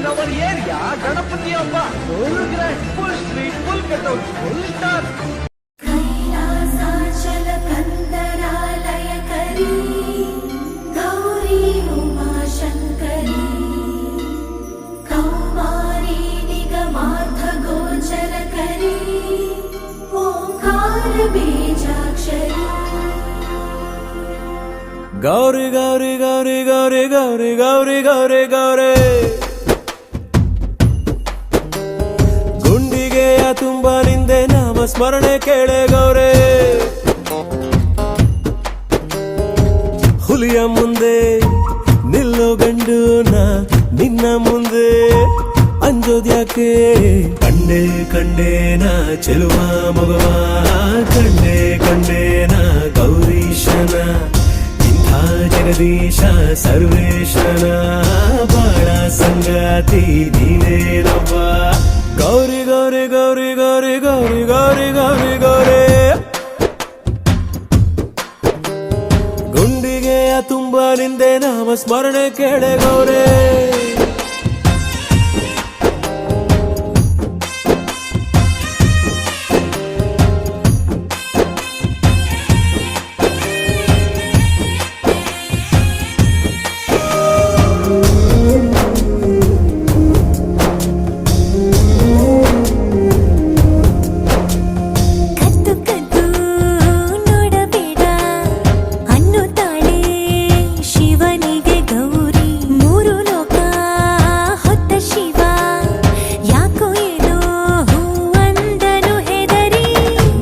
in our area, Ganapati Appa, full grand, full street, full cutout, full star. Gauri Gauri Gauri Gauri Gauri Gauri Gauri Gauri ಗುಂಡಿಗೆಯ ತುಂಬ ನಿಂದೆ ನಾಮ ಸ್ಮರಣೆ ಕೇಳೆ ಗೌರಿ ಹುಲಿಯ ಮುಂದೆ ನಿಲ್ಲೋ ಗಂಡು ನಾ ನಿನ್ನ ಮುಂದೆ ಅಂಜೋದ್ಯಾಕೆ ಕಂಡೆ ಕಂಡೇನ ಚೆಲುವ ಮಗವ ಕಂಡೆ ಕಂಡೇನ ಗೌರೀಶನ ಜಗದೀಶ ಸರ್ವೇಶನ ಬಾಳ ಸಂಗಾತಿ ನೀನೇನವ್ವ ಗೌರಿ ಗೌರಿ ಗೌರಿ ಗೌರಿ ಗೌರಿ ಗೌರಿ ಗೌರಿ ಗೌರಿ ಗುಂಡಿಗೆಯ ತುಂಬ ನಿಂದೆ ನಾಮ ಸ್ಮರಣೆ ಕೇಳೆ ಗೌರೇ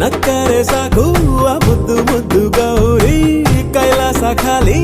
ನಕ್ಕರೆ ಸಾಕು ಮುದ್ದು ಮುದ್ದು ಗೌರಿ ಕೈಲಾಸ ಖಾಲಿ